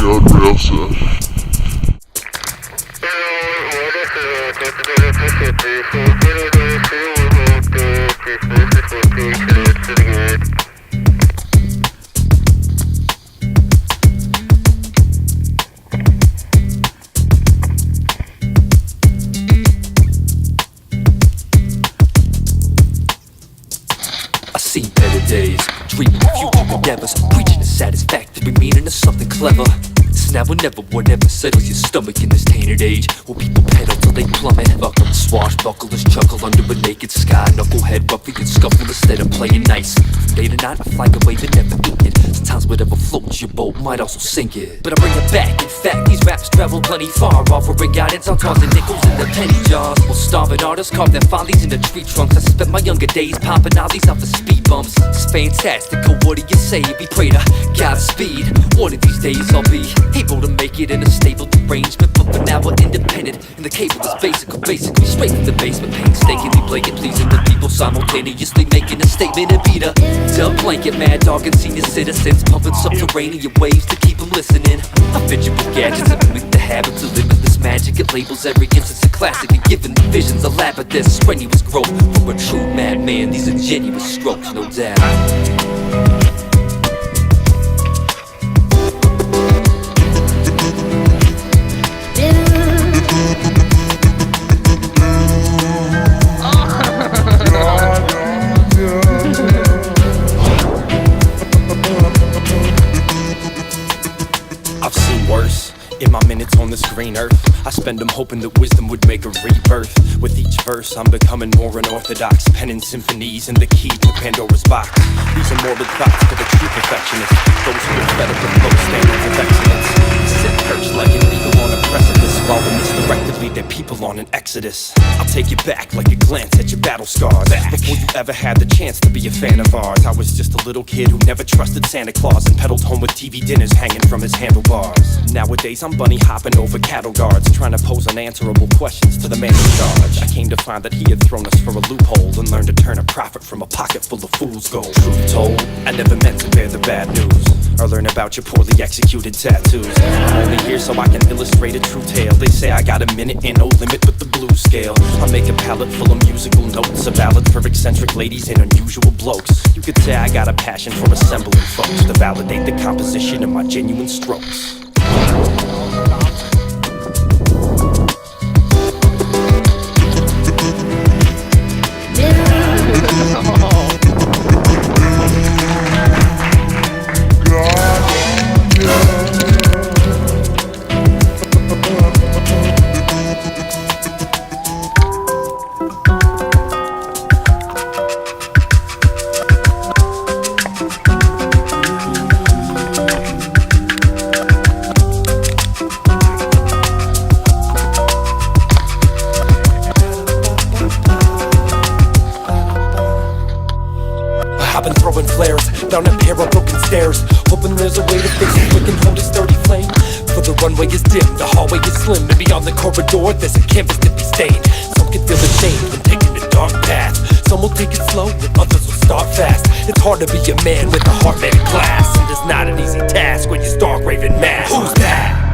Unreal Sesh. I see better days, dreaming of future endeavors, preaching a satisfactory meaning of something clever. It's now or never, whatever settles your stomach in this tainted age, where people pedal till they plummet. Fuck up, swashbucklers chuckle under a naked sky, knucklehead ruffians scuffle instead of playing nice. From day to night I fly away but never ink it. Sometimes whatever floats your boat might also sink it, but I bring it back. In fact, these raps travel plenty far, offering guidance on tossing nickels in the penny jars, while starving artists carve their follies into tree trunks. I spent my younger days popping ollies off the speed bumps. It's fantastical, what do you say? We pray to Godspeed. One of these days I'll be able to make it in a stable derangement, but for now we're independent, and the cable is basically straight from the basement, painstakingly blatant, pleasing the people, simultaneously making a statement. And beat a dub blanket, mad dog and senior citizens, pumping subterranean waves to keep them listening. I visual gadgets that mimic the habits of living this magic. It labels every instance a classic, and giving the visions a lap at this strenuous growth. For a true madman, these are genuine strokes, no doubt. I've seen worse. In my minutes on this green earth, I spend them hoping that wisdom would make a rebirth. With each verse, I'm becoming more unorthodox, penning symphonies and the key to Pandora's box. These are morbid thoughts for the true perfectionists, those who are fed up with low standards of excellence. Sit perched like an eagle on a precipice, while the misdirected lead their people on an exodus. I'll take you back like a glance at your battle scars. Before you ever had the chance to be a fan of ours, I was just a little kid who never trusted Santa Claus and pedaled home with TV dinners hanging from his handlebars. Nowadays I'm bunny hopping over cattle guards, trying to pose unanswerable questions to the man in charge. I came to find that he had thrown us for a loophole, and learned to turn a profit from a pocket full of fool's gold. Truth told, I never meant to bear the bad news, or learn about your poorly executed tattoos. I'm only here so I can illustrate a true tale. They say I got a minute and no limit with the blues scale. I make a palette full of musical notes, a ballad for eccentric ladies and unusual blokes. You could say I got a passion for assembling folks to validate the composition of my genuine strokes. I've been throwing flares down a pair of broken stairs, hoping there's a way to fix it quick and hold a sturdy flame. For the runway is dim, the hallway is slim, and beyond the corridor there's a canvas to be stained. Some can feel the shame when taking the dark path. Some will take it slow, and others will start fast. It's hard to be a man with a heart made of glass, and it's not an easy task when you start raving mad. Who's that?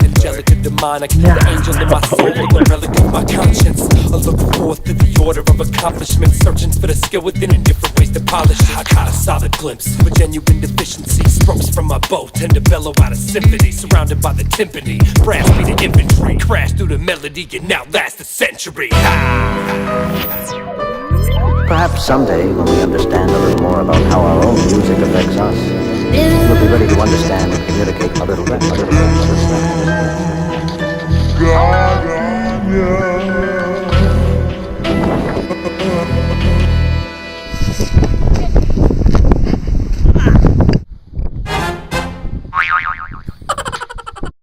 Angelica demonic, the angel in my soul, the relic of my conscience. I look forth to the order of accomplishments, searching for the skill within and different ways to polish it. I caught a solid glimpse of genuine deficiency. Strokes from my bow tend to bellow out a symphony, surrounded by the timpani. Brass beat the infantry, crash through the melody and outlast a century. Perhaps someday, when we understand a little more about how our own music affects us, we'll be ready to understand and communicate a little better. God, yeah.